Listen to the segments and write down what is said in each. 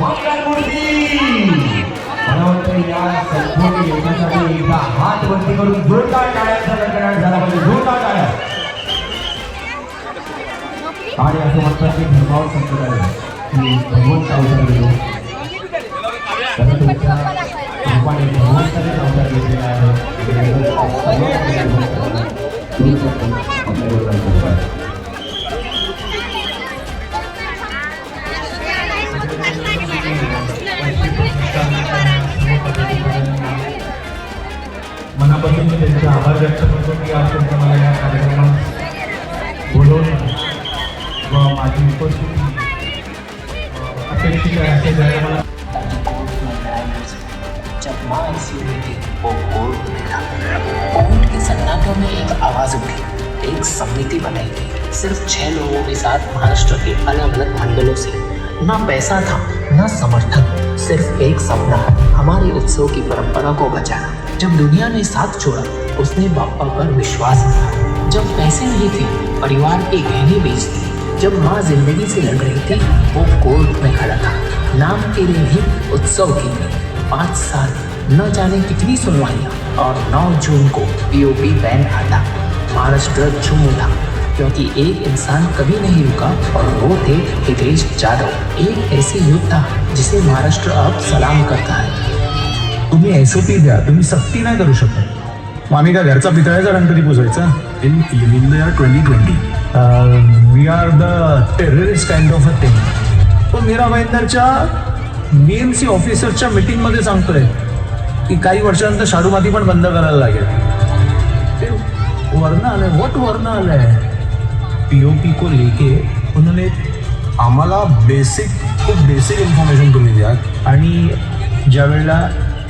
मंगलमूर्ती मला वाटतं या संपूर्ण यज्ञासाठी एकदा हात वरती करून जोरदार टाळ्यांचा गडगडाट झाला पाहिजे, जोरदार टाळ्या. आणि असं म्हणतात की धर्मावर संकट आहे की भगवंत अवतार गेलो, तर तुमच्या रूपाने भगवंताने अवतार घेतलेला आहे. मनापासून मी त्यांचे आभार व्यक्त करतो की आज त्यांचं मला या कार्यक्रमात बोलवणं व माझी उपस्थिती अपेक्षित आहे असे जायला मला. जब माँ ICU में थी वो कोर्ट में था. कोर्ट के सन्नाटों में एक आवाज उठी, एक समिति बनाई गई सिर्फ 6 लोगों के साथ महाराष्ट्र के अलग अलग मंडलों से. ना पैसा था ना समर्थन, सिर्फ एक सपना, हमारे उत्सव की परंपरा को बचाना. जब दुनिया ने साथ छोड़ा उसने बापा पर विश्वास रखा. जब पैसे नहीं थे परिवार के गहने बेच दिए. जब माँ जिंदगी से लड़ रही थी वो कोर्ट में खड़ा था. नाम के लिए ही उत्सव की 5 साल, न जाने कितनी सुनवाइयाँ, और 9 जून को POP बैन आता. महाराष्ट्र झूम उठा क्योंकि एक इंसान कभी नहीं रुका और वो थे हितेश जाधव. एक ऐसे योद्धा जिसे महाराष्ट्र अब सलाम करता है. तुम्ही SOP द्या, तुम्ही सक्ती नाही करू शकत. मग आम्ही काय घरचा पितळ्याचा गणपती पुजायचा? In the year 2020 we are the terrorist kind of a thing. तो मीरा भाईंदरच्या BMC ऑफिसरच्या मीटिंगमध्ये सांगतोय की काही वर्षानंतर शाडू माती पण बंद करायला लागेल. ते वरनं आलंय, वट वरनं आलंय. POP को लेके उन्होंने आम्हाला खूप बेसिक इन्फॉर्मेशन तुम्ही द्या. आणि ज्या वेळेला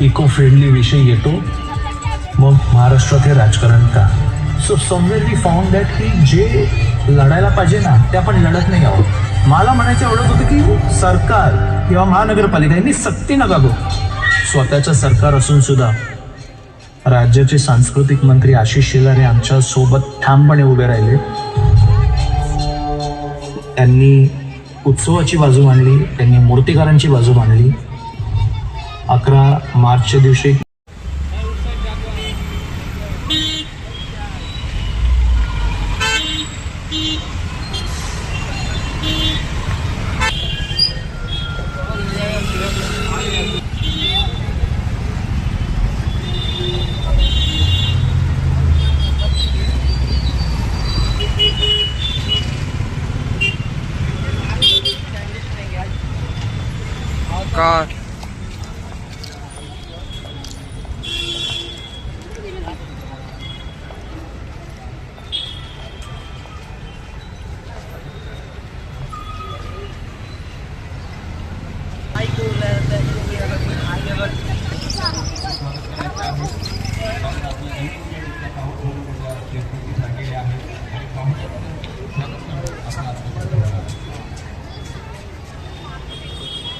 इको फ्रेंडली विषय येतो मग महाराष्ट्रात हे राजकारण का? So somewhere we found that की जे लढायला पाहिजे ना ते आपण लढत नाही आहोत. मला म्हणायचं एवढंच होतं की सरकार किंवा महानगरपालिका यांनी सक्ती नका करू. स्वतःचं सरकार असून सुद्धा राज्याचे सांस्कृतिक मंत्री आशिष शेलार हे आमच्या सोबत ठामपणे उभे राहिले. त्यांनी उत्सवाची बाजू मांडली, त्यांनी मूर्तिकारांची बाजू मांडली. 11 मार्चच्या दिवशी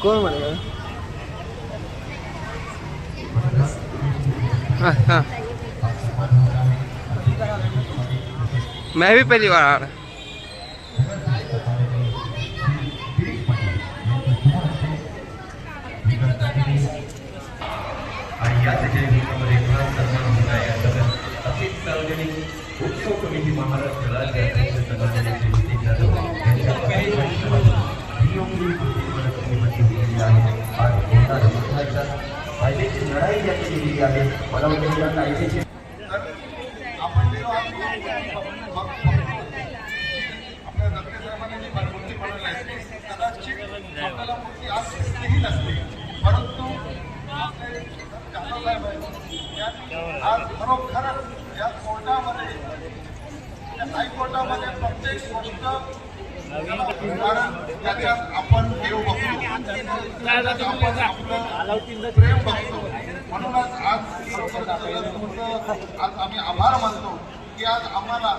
कौन बनेगा? मैं भी पहली बार आ रहा. आणि या त्याच्यामध्ये सन्मान होता आहे. अशीच सार्वजनिक उत्सव कमिटी महाराष्ट्र राज्याचे हितेश जाधव यांच्या पहिली कायद्याची लढाई या केलेली आहे. मला वाटतं या कायद्याची आपण आपल्या दत्तेसाहेबांनी मूर्ती बनवली असते कदाचित आपल्याला मूर्ती आज दिसलीही नसते. परंतु आपले जाधवसाहेब आहेत आज खरोखरच या कोर्टामध्ये हायकोर्टामध्ये प्रत्येक गोष्ट कारण त्याच्यात आपण देव बघतो, त्याच्यात आपण आपलं प्रेम बघतो. म्हणूनच आज आम्ही आभार मानतो की आज आम्हाला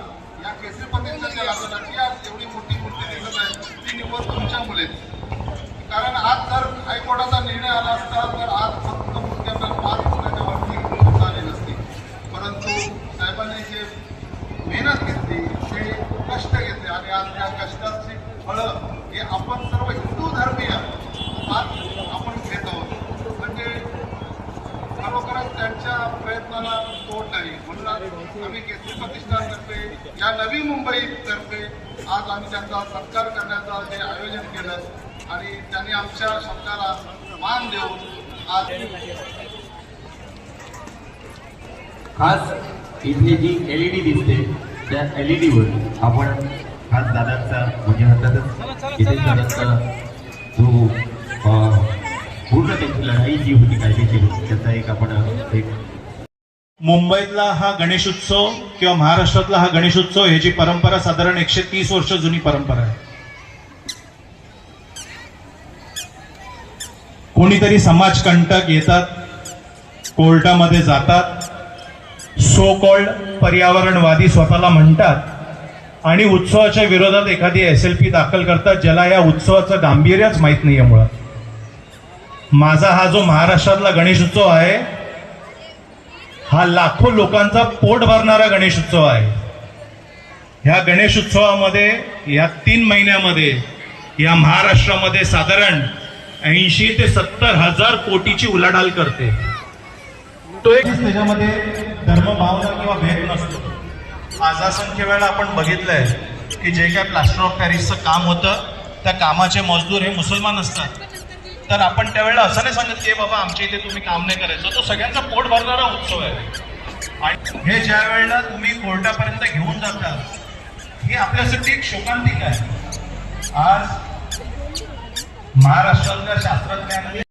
या केसरी पतीच्या लाभाची आज एवढी मोठी मूर्ती दिसत आहे. ती निवड तुमच्यामुळेच. कारण आज जर हायकोर्टाचा निर्णय आला असता तर आज फक्त मूर्ती आपल्याला 5 वर्षाच्या वरती झाली नसती. परंतु साहेबांनी जे मेहनत घेतली, जे कष्ट घेतले आणि आज त्या कष्टाची फळं हे आपण सर्व हिंदू धर्मीय आज आज आम्ही त्यांचा सत्कार करण्याचं जे आयोजन केलं आणि त्यांनी आमच्या शब्दाला मान देऊन आज खास इथे जी LED दिसते त्या LED वर आपण खास दादांचा म्हणजे अर्थातच इथे दादांचा जो पूर्ण त्यांची लढाई जी होती कायदेशीर त्याचा एक आपण एक मुंबईतला हा गणेशोत्सव किंवा महाराष्ट्रातला हा गणेशोत्सव ह्याची परंपरा साधारण 130 वर्ष जुनी परंपरा आहे. कोणीतरी समाजकंटक येतात, कोर्टामध्ये जातात, सो कॉल्ड पर्यावरणवादी स्वतःला म्हणतात आणि उत्सवाच्या विरोधात एखादी SLP दाखल करतात, ज्याला या उत्सवाचं गांभीर्यच माहीत नाहीये मुळात. माझा हा जो महाराष्ट्रातला गणेशोत्सव आहे हा लाखो लोकांचा पोट भरणारा गणेशोत्सव आहे. ह्या गणेशोत्सवामध्ये या 3 महिन्यामध्ये या महाराष्ट्रामध्ये साधारण 80 ते 70 हजार कोटीची उलाढाल करते. तो एक त्याच्यामध्ये धर्मभावना किंवा भेद नसतो. आज असंख्य वेळा आपण बघितलंय की जे काय प्लास्टर ऑफ पॅरिसचं काम होतं त्या कामाचे मजदूर हे मुसलमान असतात. तर आपण त्यावेळेला असं नाही सांगत की बाबा आमच्या इथे तुम्ही काम नाही करायचं. तो सगळ्यांचा पोट भरणारा उत्सव आहे आणि हे ज्या वेळेला तुम्ही कोर्टापर्यंत घेऊन जाता ही आपल्यासाठी एक शोकांतिका आहे. आज महाराष्ट्रातल्या शास्त्रज्ञांनी